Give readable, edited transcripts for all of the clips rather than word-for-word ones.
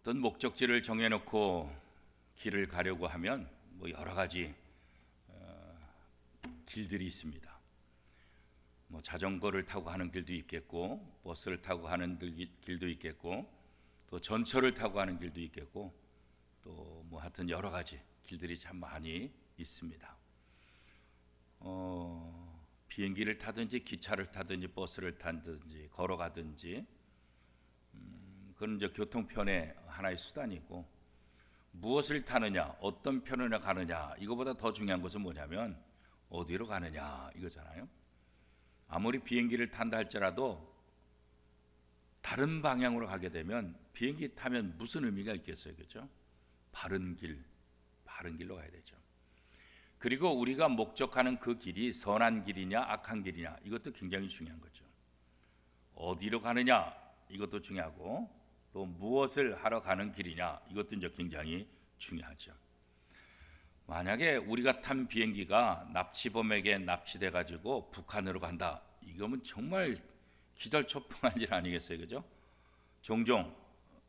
어떤 목적지를 정해놓고 길을 가려고 하면 여러 가지 길들이 있습니다. 자전거를 타고 가는 길도 있겠고, 버스를 타고 가는 길도 있겠고, 또 전철을 타고 가는 길도 있겠고, 또 하여튼 여러 가지 길들이 참 많이 있습니다. 비행기를 타든지 기차를 타든지 버스를 타든지 걸어가든지 그건 이제 교통편의 하나의 수단이고, 무엇을 타느냐, 어떤 편으로 가느냐, 이거보다 더 중요한 것은 뭐냐면 어디로 가느냐 이거잖아요. 아무리 비행기를 탄다 할지라도 다른 방향으로 가게 되면 비행기 타면 무슨 의미가 있겠어요, 그렇죠? 바른 길로 가야 되죠. 그리고 우리가 목적하는 그 길이 선한 길이냐 악한 길이냐, 이것도 굉장히 중요한 거죠. 어디로 가느냐 이것도 중요하고, 또 무엇을 하러 가는 길이냐 이것도 이제 굉장히 중요하죠. 만약에 우리가 탄 비행기가 납치범에게 납치돼 가지고 북한으로 간다, 이거면 정말 기절초풍할 일 아니겠어요, 그죠? 종종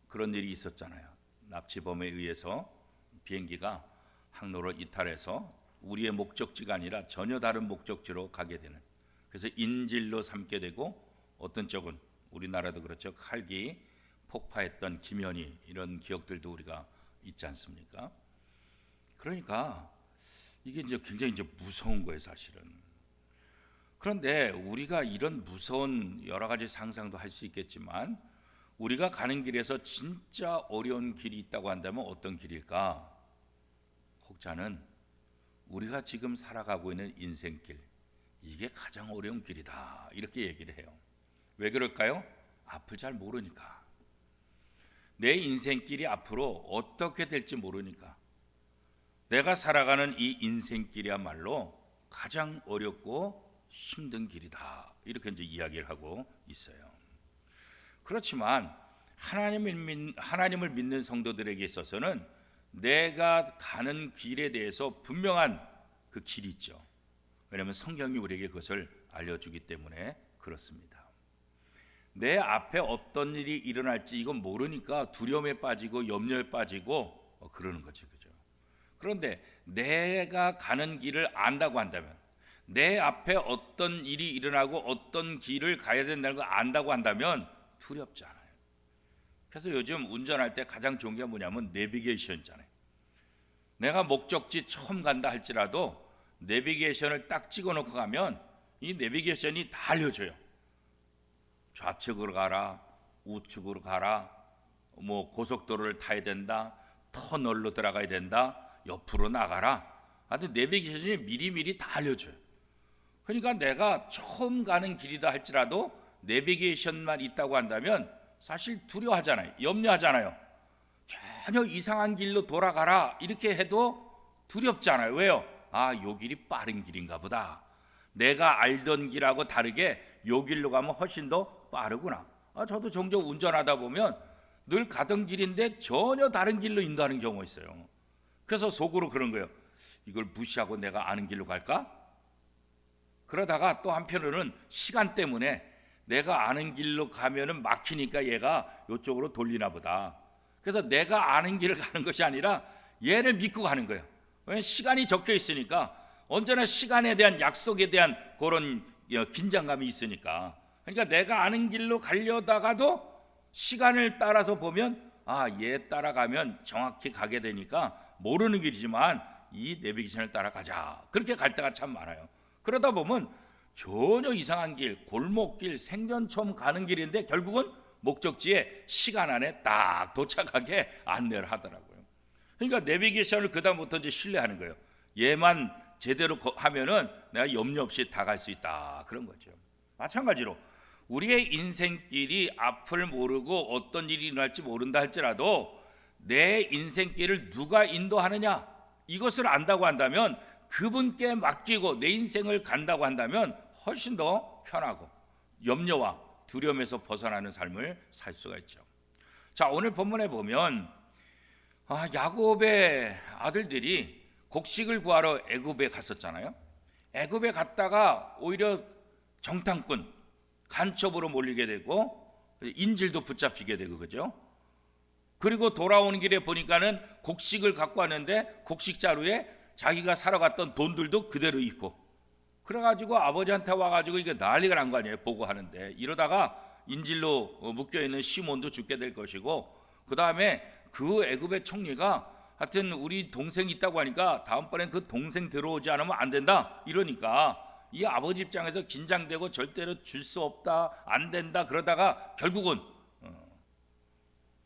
그런 일이 있었잖아요. 납치범에 의해서 비행기가 항로를 이탈해서 우리의 목적지가 아니라 전혀 다른 목적지로 가게 되는, 그래서 인질로 삼게 되고, 어떤 쪽은 우리나라도 그렇죠, 칼기 폭파했던 김현희, 이런 기억들도 우리가 있지 않습니까? 그러니까 이게 이제 굉장히 무서운 거예요, 사실은. 그런데 우리가 이런 무서운 여러 가지 상상도 할 수 있겠지만, 우리가 가는 길에서 진짜 어려운 길이 있다고 한다면 어떤 길일까? 혹자는 우리가 지금 살아가고 있는 인생길, 이게 가장 어려운 길이다, 이렇게 얘기를 해요. 왜 그럴까요? 앞을 잘 모르니까. 내 인생길이 앞으로 어떻게 될지 모르니까. 내가 살아가는 이 인생길이야말로 가장 어렵고 힘든 길이다, 이렇게 이제 이야기를 하고 있어요. 그렇지만 하나님을 믿는 성도들에게 있어서는 내가 가는 길에 대해서 분명한 그 길이 있죠. 왜냐하면 성경이 우리에게 그것을 알려주기 때문에 그렇습니다. 내 앞에 어떤 일이 일어날지 이건 모르니까 두려움에 빠지고 염려에 빠지고 그러는 거죠, 그죠? 그런데 내가 가는 길을 안다고 한다면, 내 앞에 어떤 일이 일어나고 어떤 길을 가야 된다는 걸 안다고 한다면 두렵지 않아요. 그래서 요즘 운전할 때 가장 좋은 게 뭐냐면 내비게이션 있잖아요. 내가 목적지 처음 간다 할지라도 내비게이션을 딱 찍어놓고 가면 이 내비게이션이 다 알려줘요. 좌측으로 가라, 우측으로 가라, 고속도로를 타야 된다, 터널로 들어가야 된다, 옆으로 나가라. 하여튼 내비게이션이 미리미리 다 알려줘요. 그러니까 내가 처음 가는 길이다 할지라도 내비게이션만 있다고 한다면 사실 두려워하잖아요. 염려하잖아요. 전혀 이상한 길로 돌아가라 이렇게 해도 두렵지 않아요. 왜요? 요 길이 빠른 길인가 보다. 내가 알던 길하고 다르게 요 길로 가면 훨씬 더 빠르구나. 저도 종종 운전하다 보면 늘 가던 길인데 전혀 다른 길로 인도하는 경우가 있어요. 그래서 속으로 그런 거예요. 이걸 무시하고 내가 아는 길로 갈까? 그러다가 또 한편으로는 시간 때문에 내가 아는 길로 가면은 막히니까 얘가 이쪽으로 돌리나 보다. 그래서 내가 아는 길을 가는 것이 아니라 얘를 믿고 가는 거예요. 왜냐하면 시간이 적혀 있으니까, 언제나 시간에 대한 약속에 대한 그런 긴장감이 있으니까. 그러니까 내가 아는 길로 가려다가도 시간을 따라서 보면 얘 따라가면 정확히 가게 되니까 모르는 길이지만 이 내비게이션을 따라가자, 그렇게 갈 때가 참 많아요. 그러다 보면 전혀 이상한 길, 골목길, 생전 처음 가는 길인데 결국은 목적지에 시간 안에 딱 도착하게 안내를 하더라고요. 그러니까 내비게이션을 그다음부터 이제 신뢰하는 거예요. 얘만 제대로 하면은 내가 염려 없이 다 갈 수 있다, 그런 거죠. 마찬가지로 우리의 인생길이 앞을 모르고 어떤 일이 일어날지 모른다 할지라도 내 인생길을 누가 인도하느냐, 이것을 안다고 한다면, 그분께 맡기고 내 인생을 간다고 한다면 훨씬 더 편하고 염려와 두려움에서 벗어나는 삶을 살 수가 있죠. 자, 오늘 본문에 보면 야곱의 아들들이 곡식을 구하러 애굽에 갔었잖아요. 애굽에 갔다가 오히려 정탐꾼, 간첩으로 몰리게 되고 인질도 붙잡히게 되고, 그죠? 그리고 돌아오는 길에 보니까는 곡식을 갖고 왔는데 곡식 자루에 자기가 사러 갔던 돈들도 그대로 있고, 그래가지고 아버지한테 와가지고 이게 난리가 난 거 아니에요. 보고하는데. 이러다가 인질로 묶여있는 시몬도 죽게 될 것이고, 그 다음에 그 애굽의 총리가 하여튼 우리 동생이 있다고 하니까 다음번엔 그 동생 들어오지 않으면 안 된다 이러니까 이 아버지 입장에서 긴장되고 절대로 줄 수 없다, 안 된다, 그러다가 결국은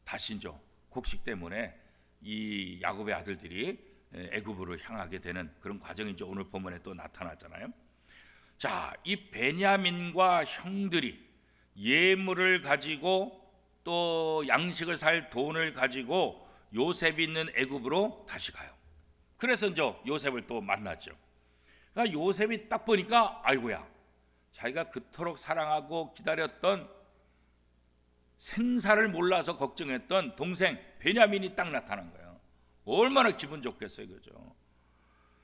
다시죠, 곡식 때문에 이 야곱의 아들들이 애굽으로 향하게 되는 그런 과정이 이제 오늘 본문에 또 나타나잖아요. 자, 이 베냐민과 형들이 예물을 가지고 또 양식을 살 돈을 가지고 요셉이 있는 애굽으로 다시 가요. 그래서 이제 요셉을 또 만나죠. 그러니까 요셉이 딱 보니까 아이고야, 자기가 그토록 사랑하고 기다렸던, 생사를 몰라서 걱정했던 동생 베냐민이 딱 나타난 거예요. 얼마나 기분 좋겠어요, 그죠?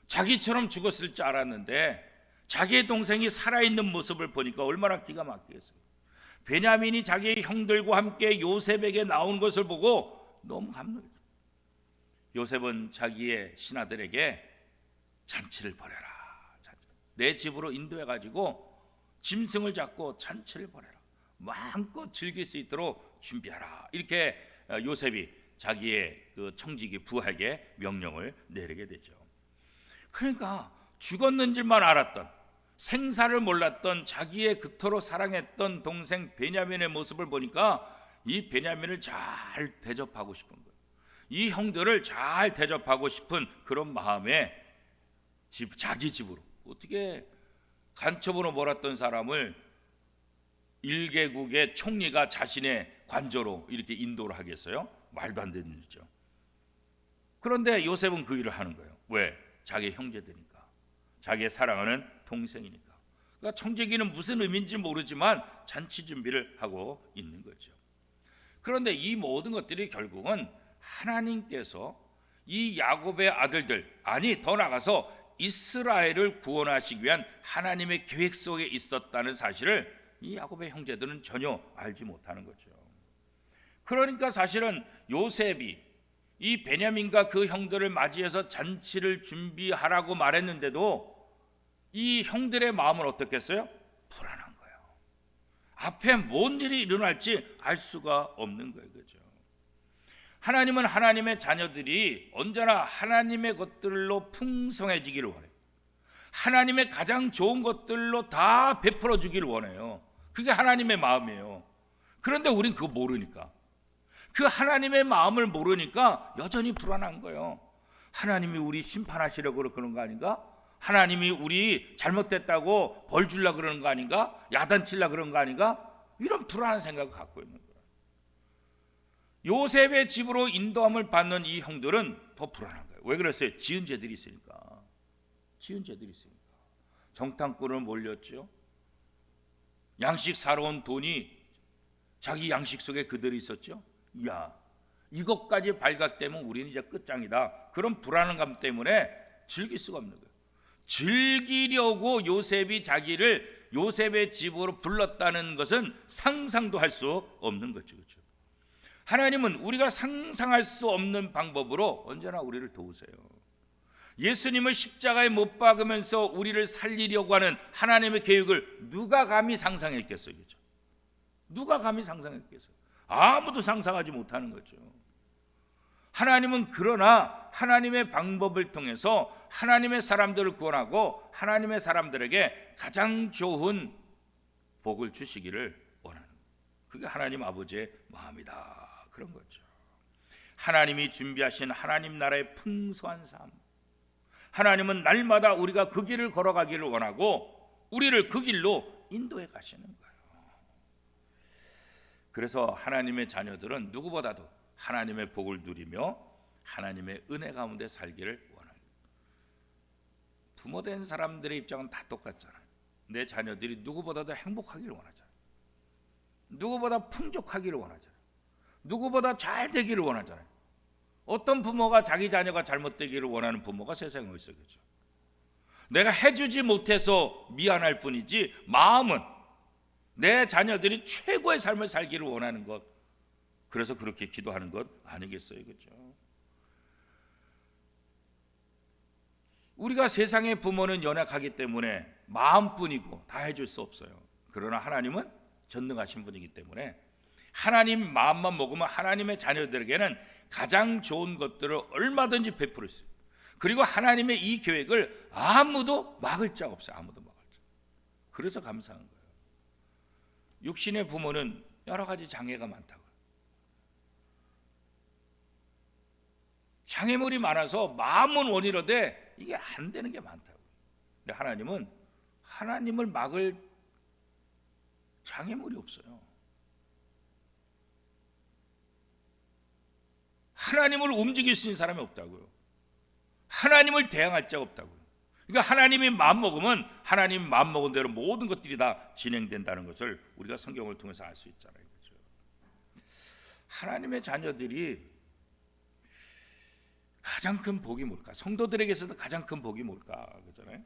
자기처럼 죽었을 줄 알았는데 자기의 동생이 살아있는 모습을 보니까 얼마나 기가 막히겠어요. 베냐민이 자기의 형들과 함께 요셉에게 나온 것을 보고 너무 감동했어요. 요셉은 자기의 신하들에게 잔치를 벌여라, 내 집으로 인도해가지고 짐승을 잡고 잔치를 벌여라, 마음껏 즐길 수 있도록 준비하라, 이렇게 요셉이 자기의 그 청지기 부하에게 명령을 내리게 되죠. 그러니까 죽었는 줄만 알았던, 생사를 몰랐던 자기의 그토록 사랑했던 동생 베냐민의 모습을 보니까 이 베냐민을 잘 대접하고 싶은 거예요. 이 형들을 잘 대접하고 싶은 그런 마음에 자기 집으로, 어떻게 간첩으로 몰았던 사람을 1개국의 총리가 자신의 관저로 이렇게 인도를 하겠어요? 말도 안 되는 일이죠. 그런데 요셉은 그 일을 하는 거예요. 왜? 자기 형제들이니까, 자기의 사랑하는 동생이니까. 그러니까 청지기는 무슨 의미인지 모르지만 잔치 준비를 하고 있는 거죠. 그런데 이 모든 것들이 결국은 하나님께서 이 야곱의 아들들, 아니 더 나아가서 이스라엘을 구원하시기 위한 하나님의 계획 속에 있었다는 사실을 이 야곱의 형제들은 전혀 알지 못하는 거죠. 그러니까 사실은 요셉이 이 베냐민과 그 형들을 맞이해서 잔치를 준비하라고 말했는데도 이 형들의 마음은 어떻겠어요? 불안한 거예요. 앞에 뭔 일이 일어날지 알 수가 없는 거예요, 그죠? 하나님은 하나님의 자녀들이 언제나 하나님의 것들로 풍성해지기를 원해요. 하나님의 가장 좋은 것들로 다 베풀어 주기를 원해요. 그게 하나님의 마음이에요. 그런데 우린 그거 모르니까, 그 하나님의 마음을 모르니까 여전히 불안한 거예요. 하나님이 우리 심판하시려고 그러는 거 아닌가? 하나님이 우리 잘못됐다고 벌 주려고 그러는 거 아닌가? 야단치려고 그러는 거 아닌가? 이런 불안한 생각을 갖고 있는 거예요. 요셉의 집으로 인도함을 받는 이 형들은 더 불안한 거예요. 왜 그랬어요? 지은 죄들이 있으니까. 지은 죄들이 있으니까. 정탐꾼을 몰렸죠. 양식 사러 온 돈이 자기 양식 속에 그대로 있었죠. 야, 이것까지 발각되면 우리는 이제 끝장이다. 그런 불안감 때문에 즐길 수가 없는 거예요. 즐기려고 요셉이 자기를 요셉의 집으로 불렀다는 것은 상상도 할 수 없는 거죠. 그렇죠? 하나님은 우리가 상상할 수 없는 방법으로 언제나 우리를 도우세요. 예수님을 십자가에 못 박으면서 우리를 살리려고 하는 하나님의 계획을 누가 감히 상상했겠어요? 그렇죠? 누가 감히 상상했겠어요? 아무도 상상하지 못하는 거죠. 하나님은 그러나 하나님의 방법을 통해서 하나님의 사람들을 구원하고 하나님의 사람들에게 가장 좋은 복을 주시기를 원하는, 그게 하나님 아버지의 마음이다, 그런 거죠. 하나님이 준비하신 하나님 나라의 풍성한 삶, 하나님은 날마다 우리가 그 길을 걸어가기를 원하고 우리를 그 길로 인도해 가시는 거예요. 그래서 하나님의 자녀들은 누구보다도 하나님의 복을 누리며 하나님의 은혜 가운데 살기를 원합니다. 부모된 사람들의 입장은 다 똑같잖아요. 내 자녀들이 누구보다도 행복하기를 원하잖아요. 누구보다 풍족하기를 원하잖아요. 누구보다 잘 되기를 원하잖아요. 어떤 부모가 자기 자녀가 잘못되기를 원하는 부모가 세상에 있어요, 그렇죠? 내가 해주지 못해서 미안할 뿐이지 마음은 내 자녀들이 최고의 삶을 살기를 원하는 것, 그래서 그렇게 기도하는 것 아니겠어요, 그렇죠? 우리가 세상의 부모는 연약하기 때문에 마음뿐이고 다 해줄 수 없어요. 그러나 하나님은 전능하신 분이기 때문에 하나님 마음만 먹으면 하나님의 자녀들에게는 가장 좋은 것들을 얼마든지 베풀 수 있어요. 그리고 하나님의 이 계획을 아무도 막을 자가 없어요. 아무도 막을 자. 그래서 감사한 거예요. 육신의 부모는 여러 가지 장애가 많다고요. 장애물이 많아서 마음은 원이로되 이게 안 되는 게 많다고요. 근데 하나님은 하나님을 막을 장애물이 없어요. 하나님을 움직일 수 있는 사람이 없다고요. 하나님을 대항할 자가 없다고요. 그러니까 하나님이 마음먹으면 하나님 마음먹은 대로 모든 것들이 다 진행된다는 것을 우리가 성경을 통해서 알 수 있잖아요. 그렇죠? 하나님의 자녀들이 가장 큰 복이 뭘까? 성도들에게서도 가장 큰 복이 뭘까? 그렇잖아요.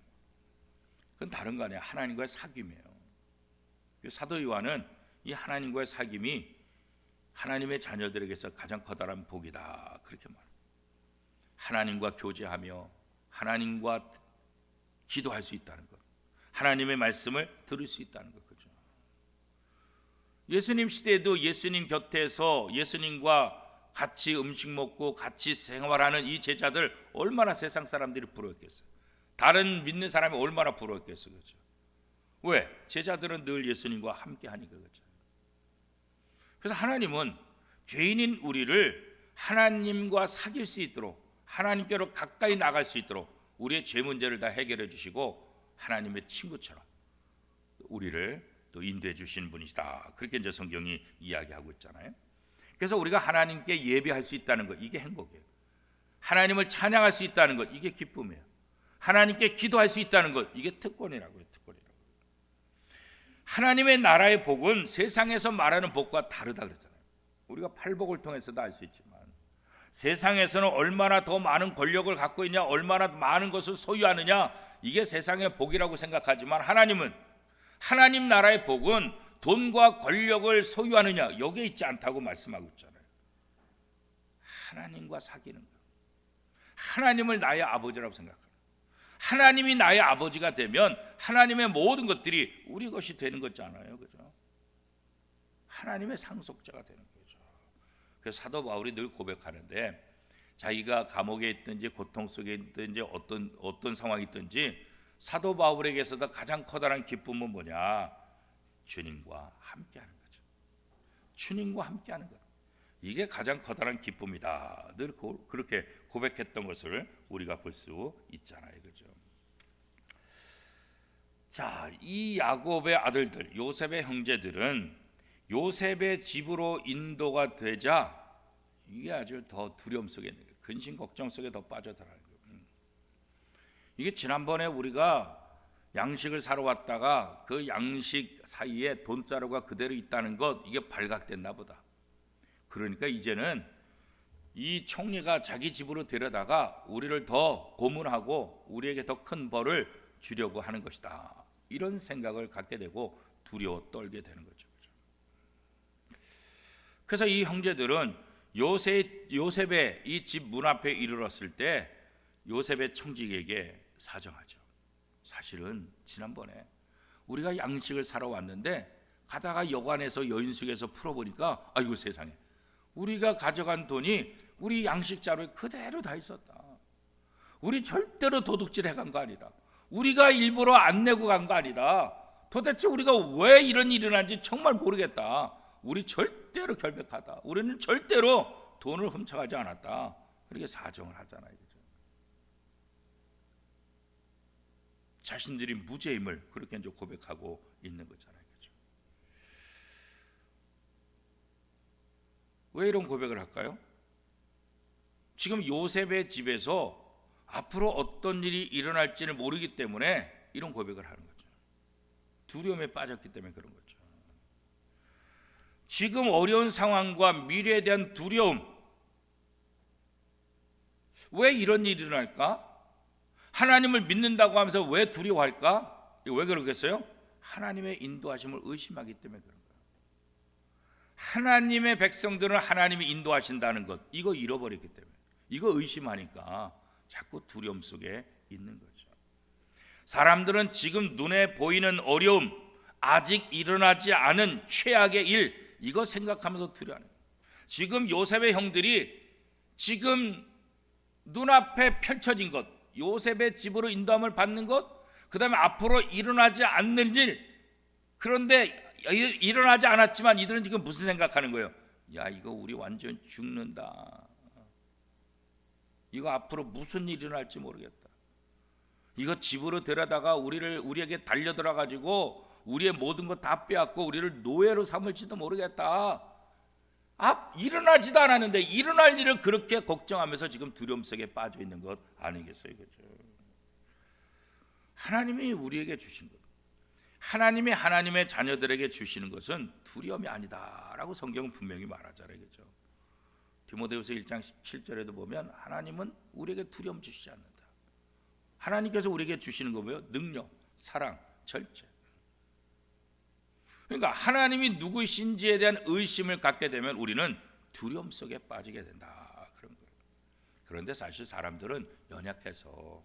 그건 다른 거 아니에요. 하나님과의 사귐이에요. 사도 요한은 이 하나님과의 사귐이 하나님의 자녀들에게서 가장 커다란 복이다, 그렇게 말해요. 하나님과 교제하며 하나님과 기도할 수 있다는 것, 하나님의 말씀을 들을 수 있다는 것, 그죠? 예수님 시대에도 예수님 곁에서 예수님과 같이 음식 먹고 같이 생활하는 이 제자들 얼마나 세상 사람들이 부러웠겠어요. 다른 믿는 사람이 얼마나 부러웠겠어요, 그죠? 왜? 제자들은 늘 예수님과 함께 하니까, 그죠? 그래서 하나님은 죄인인 우리를 하나님과 사귈 수 있도록, 하나님께로 가까이 나갈 수 있도록 우리의 죄 문제를 다 해결해 주시고 하나님의 친구처럼 우리를 또 인도해 주신 분이시다. 그렇게 이제 성경이 이야기하고 있잖아요. 그래서 우리가 하나님께 예배할 수 있다는 것, 이게 행복이에요. 하나님을 찬양할 수 있다는 것, 이게 기쁨이에요. 하나님께 기도할 수 있다는 것, 이게 특권이라고요. 특권이라고. 하나님의 나라의 복은 세상에서 말하는 복과 다르다 그랬잖아요. 우리가 팔복을 통해서도 알 수 있지만 세상에서는 얼마나 더 많은 권력을 갖고 있냐, 얼마나 많은 것을 소유하느냐, 이게 세상의 복이라고 생각하지만 하나님은, 하나님 나라의 복은 돈과 권력을 소유하느냐, 여기에 있지 않다고 말씀하고 있잖아요. 하나님과 사귀는 것, 하나님을 나의 아버지라고 생각하는, 하나님이 나의 아버지가 되면 하나님의 모든 것들이 우리 것이 되는 거잖아요, 그죠? 하나님의 상속자가 되는 거죠. 그래서 사도 바울이 늘 고백하는데, 자기가 감옥에 있든지 고통 속에 있든지 어떤 상황이 있든지 사도 바울에게서도 가장 커다란 기쁨은 뭐냐? 주님과 함께하는 거죠. 주님과 함께하는 것, 이게 가장 커다란 기쁨이다. 늘 그렇게 고백했던 것을 우리가 볼 수 있잖아요, 그죠? 자, 이 야곱의 아들들, 요셉의 형제들은 요셉의 집으로 인도가 되자 이게 아주 더 두려움 속에, 근심 걱정 속에 더 빠져들어요. 이게 지난번에 우리가 양식을 사러 왔다가 그 양식 사이에 돈자루가 그대로 있다는 것, 이게 발각됐나 보다. 그러니까 이제는 이 총리가 자기 집으로 데려다가 우리를 더 고문하고 우리에게 더 큰 벌을 주려고 하는 것이다, 이런 생각을 갖게 되고 두려워 떨게 되는 거죠. 그래서 이 형제들은 요셉의 이 집 문 앞에 이르렀을 때 요셉의 청직에게 사정하죠. 사실은 지난번에 우리가 양식을 사러 왔는데 가다가 여관에서 여인숙에서 풀어보니까 아이고 세상에, 우리가 가져간 돈이 우리 양식 자루에 그대로 다 있었다. 우리 절대로 도둑질 해간 거 아니다. 우리가 일부러 안 내고 간 거 아니다. 도대체 우리가 왜 이런 일이 일어난지 정말 모르겠다. 우리 절대로 결백하다. 우리는 절대로 돈을 훔쳐가지 않았다. 그렇게 사정을 하잖아요, 그죠? 자신들이 무죄임을 그렇게 이제 고백하고 있는 거잖아요, 그죠? 왜 이런 고백을 할까요? 지금 요셉의 집에서 앞으로 어떤 일이 일어날지를 모르기 때문에 이런 고백을 하는 거죠. 두려움에 빠졌기 때문에 그런 거죠. 지금 어려운 상황과 미래에 대한 두려움, 왜 이런 일이 일어날까? 하나님을 믿는다고 하면서 왜 두려워할까? 왜 그러겠어요? 하나님의 인도하심을 의심하기 때문에 그런 거예요. 하나님의 백성들은 하나님이 인도하신다는 것, 이거 잃어버렸기 때문에, 이거 의심하니까 자꾸 두려움 속에 있는 거죠. 사람들은 지금 눈에 보이는 어려움, 아직 일어나지 않은 최악의 일, 이거 생각하면서 두려워하는 거예요. 지금 요셉의 형들이 지금 눈앞에 펼쳐진 것, 요셉의 집으로 인도함을 받는 것, 그 다음에 앞으로 일어나지 않는 일, 그런데 일어나지 않았지만 이들은 지금 무슨 생각하는 거예요? 야, 이거 우리 완전 죽는다. 이거 앞으로 무슨 일이 일어날지 모르겠다. 이거 집으로 데려다가 우리에게 달려들어 가지고 우리의 모든 것 다 빼앗고 우리를 노예로 삼을지도 모르겠다. 일어나지도 않았는데 일어날 일을 그렇게 걱정하면서 지금 두려움 속에 빠져 있는 것 아니겠어요? 그렇죠? 하나님이 우리에게 주신 것, 하나님이 하나님의 자녀들에게 주시는 것은 두려움이 아니다라고 성경은 분명히 말하잖아요. 그렇죠? 디모데후서 1장 17절에도 보면 하나님은 우리에게 두려움 주시지 않는다. 하나님께서 우리에게 주시는 거 뭐예요? 능력, 사랑, 절제. 그러니까 하나님이 누구신지에 대한 의심을 갖게 되면 우리는 두려움 속에 빠지게 된다, 그런 거예요. 그런데 사실 사람들은 연약해서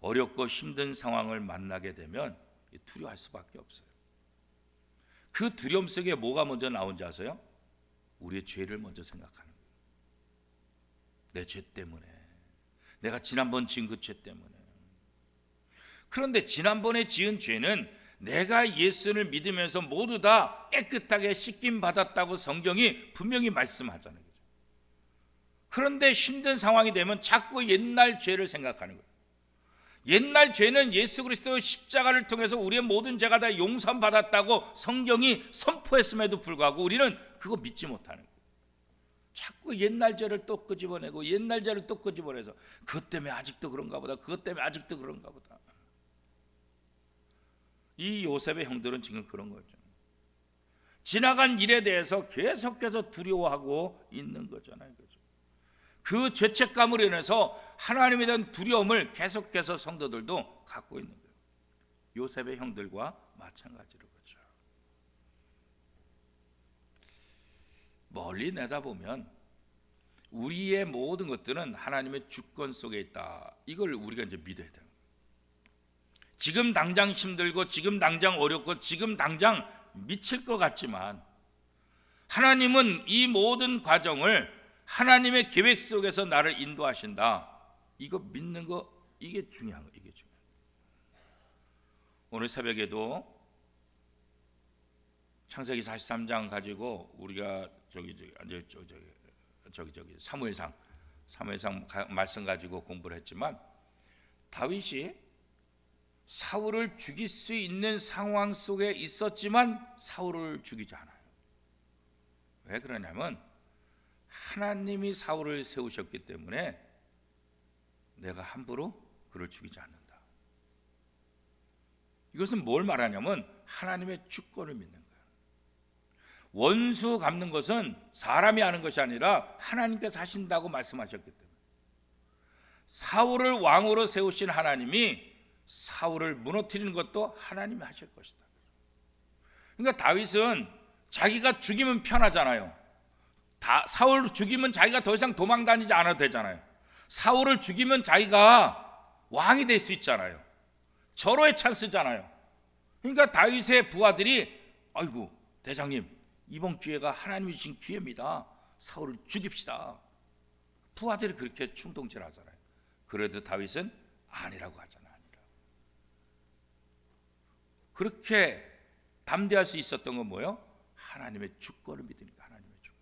어렵고 힘든 상황을 만나게 되면 두려워할 수밖에 없어요. 그 두려움 속에 뭐가 먼저 나온지 아세요? 우리의 죄를 먼저 생각하는 거예요. 내 죄 때문에, 내가 지난번 지은 그 죄 때문에. 그런데 지난번에 지은 죄는 내가 예수를 믿으면서 모두 다 깨끗하게 씻김 받았다고 성경이 분명히 말씀하잖아요. 그런데 힘든 상황이 되면 자꾸 옛날 죄를 생각하는 거예요. 옛날 죄는 예수 그리스도의 십자가를 통해서 우리의 모든 죄가 다 용서받았다고 성경이 선포했음에도 불구하고 우리는 그거 믿지 못하는 거예요. 자꾸 옛날 죄를 또 끄집어내고 옛날 죄를 또 끄집어내서 그것 때문에 아직도 그런가 보다, 그것 때문에 아직도 그런가 보다. 이 요셉의 형들은 지금 그런 거죠. 지나간 일에 대해서 계속해서 두려워하고 있는 거잖아요. 그렇죠? 그 죄책감으로 인해서 하나님에 대한 두려움을 계속해서 성도들도 갖고 있는 거예요. 요셉의 형들과 마찬가지로 그렇죠. 멀리 내다보면 우리의 모든 것들은 하나님의 주권 속에 있다. 이걸 우리가 이제 믿어야 돼요. 지금 당장 힘들고 지금 당장 어렵고 지금 당장 미칠 것 같지만 하나님은 이 모든 과정을 하나님의 계획 속에서 나를 인도하신다. 이거 믿는 거, 이게 중요한 거, 이게 중요한 거. 오늘 새벽에도 창세기 43장 가지고 우리가 사무엘상 말씀 가지고 공부를 했지만 다윗이 사울을 죽일 수 있는 상황 속에 있었지만 사울을 죽이지 않아요. 왜 그러냐면 하나님이 사울을 세우셨기 때문에 내가 함부로 그를 죽이지 않는다. 이것은 뭘 말하냐면 하나님의 주권을 믿는 거예요. 원수 갚는 것은 사람이 하는 것이 아니라 하나님께서 하신다고 말씀하셨기 때문에 사울을 왕으로 세우신 하나님이 사울을 무너뜨리는 것도 하나님이 하실 것이다. 그러니까 다윗은 자기가 죽이면 편하잖아요. 사울을 죽이면 자기가 더 이상 도망 다니지 않아도 되잖아요. 사울을 죽이면 자기가 왕이 될 수 있잖아요. 절호의 찬스잖아요. 그러니까 다윗의 부하들이 아이고 대장님, 이번 기회가 하나님이 주신 기회입니다. 사울을 죽입시다. 부하들이 그렇게 충동질하잖아요. 그래도 다윗은 아니라고 하잖아요. 그렇게 담대할 수 있었던 건 뭐예요? 하나님의 주권을 믿으니까. 하나님의 주권.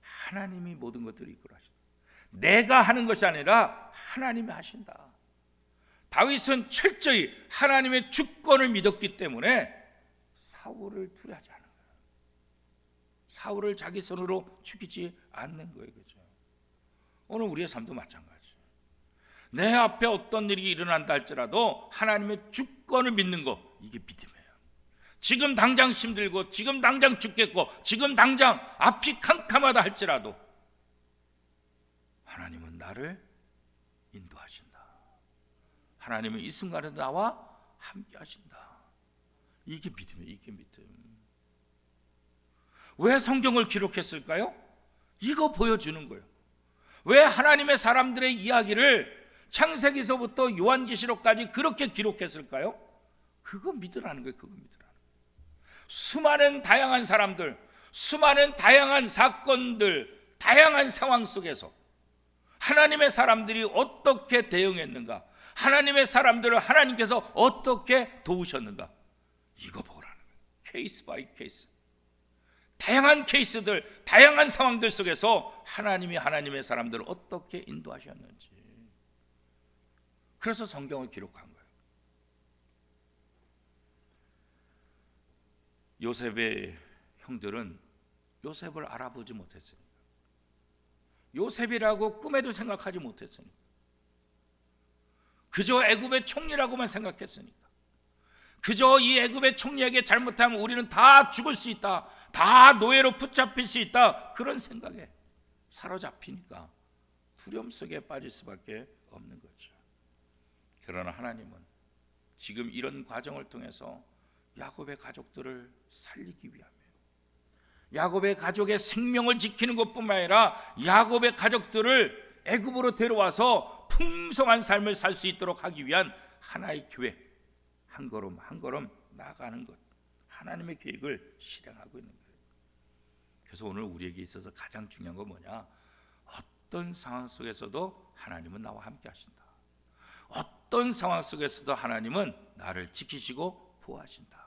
하나님이 모든 것들을 이끌어 하신다. 내가 하는 것이 아니라 하나님이 하신다. 다윗은 철저히 하나님의 주권을 믿었기 때문에 사울을 두려워하지 않은 거예요. 사울을 자기 손으로 죽이지 않는 거예요. 그렇죠? 오늘 우리의 삶도 마찬가지. 내 앞에 어떤 일이 일어난다 할지라도 하나님의 주권을 믿는 거, 이게 믿음이에요. 지금 당장 힘들고 지금 당장 죽겠고 지금 당장 앞이 캄캄하다 할지라도 하나님은 나를 인도하신다. 하나님은 이 순간에 나와 함께 하신다. 이게 믿음이에요. 이게 믿음. 왜 성경을 기록했을까요? 이거 보여주는 거예요. 왜 하나님의 사람들의 이야기를 창세기서부터 요한계시록까지 그렇게 기록했을까요? 그거 믿으라는 거예요. 그거 믿으라는 거예요. 수많은 다양한 사람들, 수많은 다양한 사건들, 다양한 상황 속에서 하나님의 사람들이 어떻게 대응했는가, 하나님의 사람들을 하나님께서 어떻게 도우셨는가, 이거 보라는 거예요. 케이스 바이 케이스. 다양한 케이스들, 다양한 상황들 속에서 하나님이 하나님의 사람들을 어떻게 인도하셨는지, 그래서 성경을 기록한 거예요. 요셉의 형들은 요셉을 알아보지 못했으니까, 요셉이라고 꿈에도 생각하지 못했으니까, 그저 애굽의 총리라고만 생각했으니까, 그저 이 애굽의 총리에게 잘못하면 우리는 다 죽을 수 있다, 다 노예로 붙잡힐 수 있다, 그런 생각에 사로잡히니까 두려움 속에 빠질 수밖에 없는 거죠. 그러나 하나님은 지금 이런 과정을 통해서 야곱의 가족들을 살리기 위함이에요. 야곱의 가족의 생명을 지키는 것뿐만 아니라 야곱의 가족들을 애굽으로 데려와서 풍성한 삶을 살 수 있도록 하기 위한 하나의 계획, 한 걸음 한 걸음 나아가는 것, 하나님의 계획을 실행하고 있는 거예요. 그래서 오늘 우리에게 있어서 가장 중요한 건 뭐냐? 어떤 상황 속에서도 하나님은 나와 함께 하신다. 어떤 상황 속에서도 하나님은 나를 지키시고 보호하신다.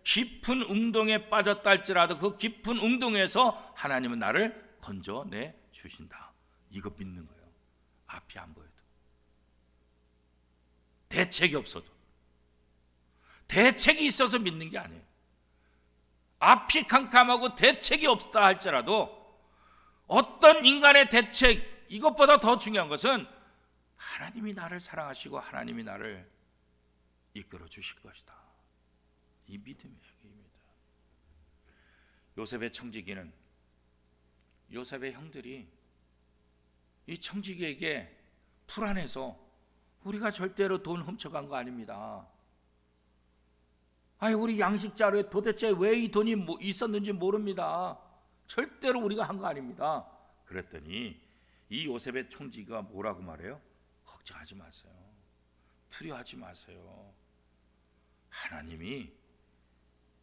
깊은 운동에 빠졌다 할지라도 그 깊은 운동에서 하나님은 나를 건져내 주신다. 이거 믿는 거예요. 앞이 안 보여도, 대책이 없어도, 대책이 있어서 믿는 게 아니에요. 앞이 캄캄하고 대책이 없다 할지라도 어떤 인간의 대책, 이것보다 더 중요한 것은 하나님이 나를 사랑하시고 하나님이 나를 이끌어 주실 것이다. 이 믿음이에요. 요셉의 청지기는, 요셉의 형들이 이 청지기에게 불안해서, 우리가 절대로 돈 훔쳐간 거 아닙니다. 아니, 우리 양식 자료에 도대체 왜 이 돈이 있었는지 모릅니다. 절대로 우리가 한 거 아닙니다. 그랬더니 이 요셉의 총지가 뭐라고 말해요? 걱정하지 마세요. 두려워하지 마세요. 하나님이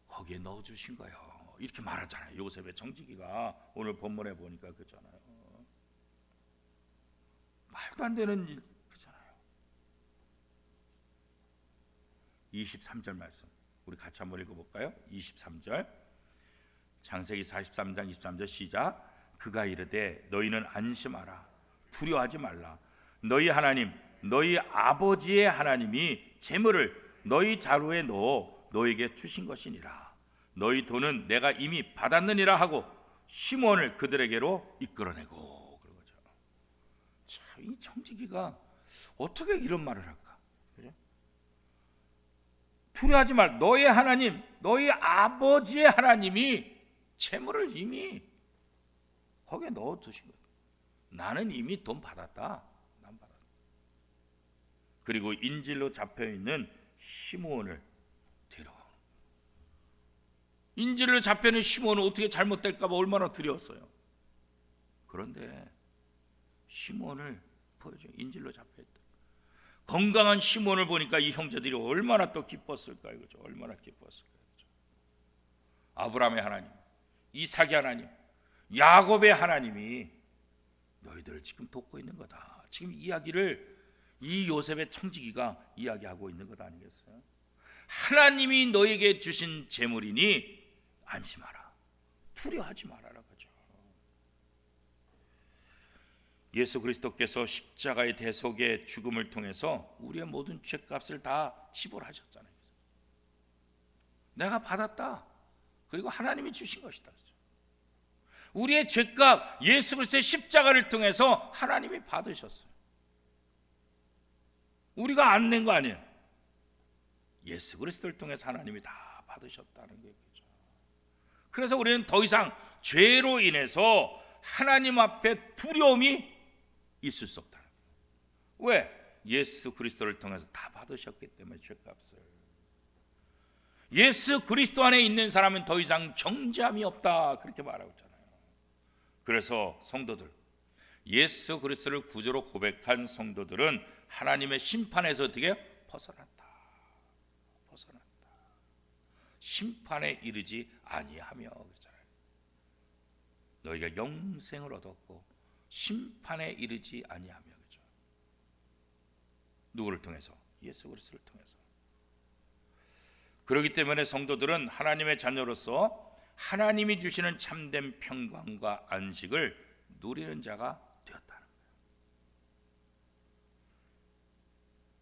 거기에 넣어주신 거예요. 이렇게 말하잖아요. 요셉의 청지기가 오늘 본문에 보니까 그렇잖아요. 말도 안 되는 일 그렇잖아요. 23절 말씀 우리 같이 한번 읽어볼까요? 23절, 창세기 43장 23절 시작. 그가 이르되 너희는 안심하라, 두려워하지 말라. 너희 하나님, 너희 아버지의 하나님이 재물을 너희 자루에 넣어 너에게 주신 것이니라. 너희 돈은 내가 이미 받았느니라 하고 시므온을 그들에게로 이끌어내고. 그러죠. 참, 이 청지기가 어떻게 이런 말을 할까? 그죠? 두려워하지 말. 너희 하나님, 너희 아버지의 하나님이 재물을 이미 거기에 넣어두신 거예요. 나는 이미 돈 받았다. 난 받았다. 그리고 인질로 잡혀있는 시므온을 데려와. 인질로 잡혀있는 시므온은 어떻게 잘못될까 봐 얼마나 두려웠어요. 그런데 시므온을 보여줘요. 인질로 잡혀있다. 건강한 시므온을 보니까 이 형제들이 얼마나 또 기뻤을까요? 그죠? 얼마나 기뻤을까요? 그죠? 아브라함의 하나님, 이삭의 하나님, 야곱의 하나님이 너희들을 지금 돕고 있는 거다. 지금 이야기를 이 요셉의 청지기가 이야기하고 있는 것 아니겠어요? 하나님이 너에게 주신 재물이니 안심하라, 두려워하지 말아라. 그죠? 예수 그리스도께서 십자가의 대속의 죽음을 통해서 우리의 모든 죄값을 다 지불하셨잖아요. 내가 받았다. 그리고 하나님이 주신 것이다. 우리의 죄값, 예수 그리스도의 십자가를 통해서 하나님이 받으셨어요. 우리가 안 낸 거 아니에요. 예수 그리스도를 통해서 하나님이 다 받으셨다는 거죠. 그래서 우리는 더 이상 죄로 인해서 하나님 앞에 두려움이 있을 수 없다는 거예요. 왜? 예수 그리스도를 통해서 다 받으셨기 때문에 죄값을. 예수 그리스도 안에 있는 사람은 더 이상 정죄함이 없다, 그렇게 말하고 있잖아요. 그래서 성도들, 예수 그리스도를 구주로 고백한 성도들은 하나님의 심판에서 어떻게 벗어난다. 심판에 이르지 아니하며, 그렇잖아요. 너희가 영생을 얻었고 심판에 이르지 아니하며, 그렇죠? 누구를 통해서? 예수 그리스도를 통해서. 그렇기 때문에 성도들은 하나님의 자녀로서 하나님이 주시는 참된 평강과 안식을 누리는 자가 되었다는 거예요.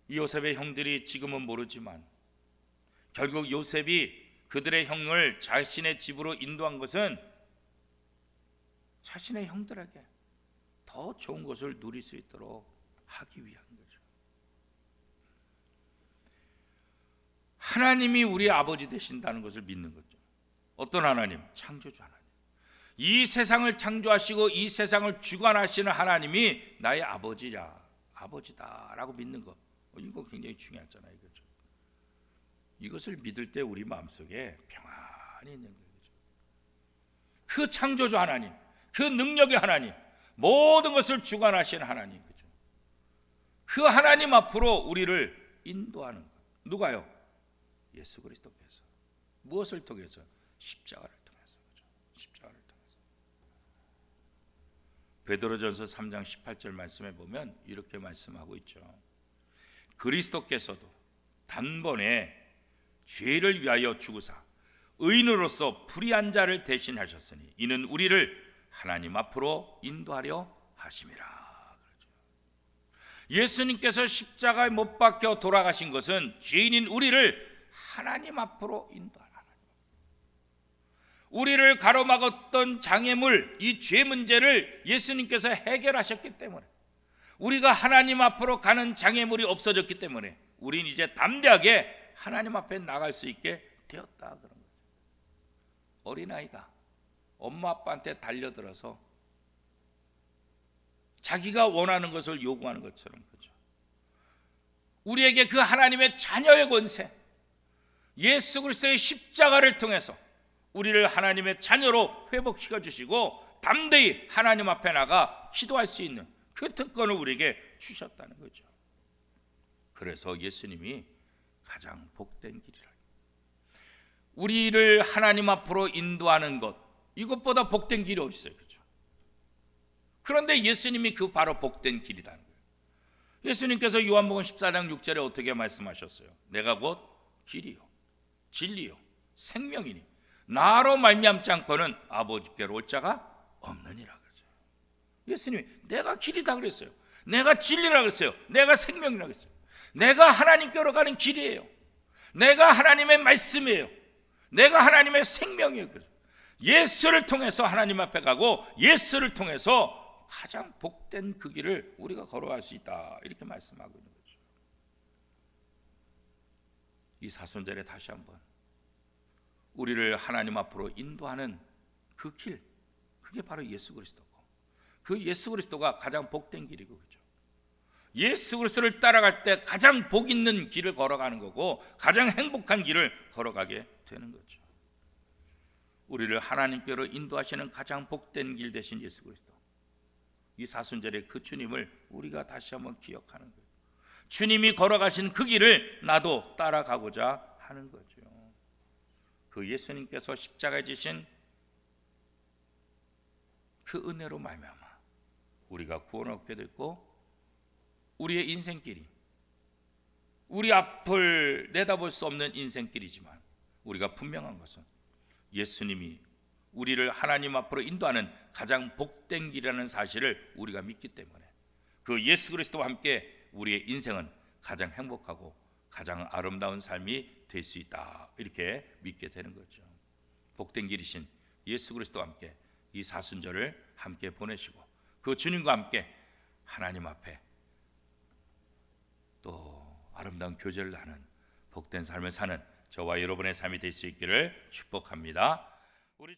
이 요셉의 형들이 지금은 모르지만 결국 요셉이 그들의 형을 자신의 집으로 인도한 것은 자신의 형들에게 더 좋은 것을 누릴 수 있도록 하기 위한 거죠. 하나님이 우리의 아버지 되신다는 것을 믿는 거죠. 어떤 하나님? 창조주 하나님. 이 세상을 창조하시고 이 세상을 주관하시는 하나님이 나의 아버지다라고 믿는 것, 이거 굉장히 중요하잖아요, 그렇죠? 이것을 믿을 때 우리 마음속에 평안이 있는 거죠. 그 창조주 하나님, 그 능력의 하나님, 모든 것을 주관하시는 하나님, 그죠? 그 하나님 앞으로 우리를 인도하는 것. 누가요? 예수 그리스도께서. 무엇을 통해서? 십자가를 통해서, 그죠? 십자가를 통해서. 베드로전서 3장 18절 말씀에 보면 이렇게 말씀하고 있죠. 그리스도께서도 단번에 죄를 위하여 죽으사 의인으로서 불의한 자를 대신하셨으니 이는 우리를 하나님 앞으로 인도하려 하심이라. 예수님께서 십자가에 못 박혀 돌아가신 것은 죄인인 우리를 하나님 앞으로 인도하라. 우리를 가로막았던 장애물, 이 죄 문제를 예수님께서 해결하셨기 때문에, 우리가 하나님 앞으로 가는 장애물이 없어졌기 때문에 우리는 이제 담대하게 하나님 앞에 나갈 수 있게 되었다, 그런 거죠. 어린아이가 엄마 아빠한테 달려들어서 자기가 원하는 것을 요구하는 것처럼, 그죠? 우리에게 그 하나님의 자녀의 권세, 예수 그리스도의 십자가를 통해서 우리를 하나님의 자녀로 회복시켜 주시고 담대히 하나님 앞에 나가 기도할 수 있는 그 특권을 우리에게 주셨다는 거죠. 그래서 예수님이 가장 복된 길이라. 우리를 하나님 앞으로 인도하는 것, 이것보다 복된 길이 어디 있어요, 그렇죠? 그런데 예수님이 그 바로 복된 길이라는 거예요. 예수님께서 요한복음 14장 6절에 어떻게 말씀하셨어요? 내가 곧 길이요 진리요 생명이니 나로 말미암지 않고는 아버지께로 올 자가 없느니라 그랬어요. 예수님이 내가 길이다 그랬어요. 내가 진리라 그랬어요. 내가 생명이라 그랬어요. 내가 하나님께로 가는 길이에요. 내가 하나님의 말씀이에요. 내가 하나님의 생명이에요. 예수를 통해서 하나님 앞에 가고 예수를 통해서 가장 복된 그 길을 우리가 걸어갈 수 있다, 이렇게 말씀하고 있는 거죠. 이 사순절에 다시 한번 우리를 하나님 앞으로 인도하는 그 길, 그게 바로 예수 그리스도고, 그 예수 그리스도가 가장 복된 길이고, 그죠? 예수 그리스도를 따라갈 때 가장 복 있는 길을 걸어가는 거고 가장 행복한 길을 걸어가게 되는 거죠. 우리를 하나님께로 인도하시는 가장 복된 길 되신 예수 그리스도, 이 사순절에 그 주님을 우리가 다시 한번 기억하는 거예요. 주님이 걸어가신 그 길을 나도 따라가고자 하는 거죠. 그 예수님께서 십자가에 지신 그 은혜로 말미암아 우리가 구원을 얻게 됐고, 우리의 인생길이 우리 앞을 내다볼 수 없는 인생길이지만 우리가 분명한 것은 예수님이 우리를 하나님 앞으로 인도하는 가장 복된 길이라는 사실을 우리가 믿기 때문에 그 예수 그리스도와 함께 우리의 인생은 가장 행복하고 가장 아름다운 삶이 될 수 있다, 이렇게 믿게 되는 거죠. 복된 길이신 예수 그리스도와 함께 이 사순절을 함께 보내시고 그 주님과 함께 하나님 앞에 또 아름다운 교제를 하는 복된 삶을 사는 저와 여러분의 삶이 될 수 있기를 축복합니다. 우리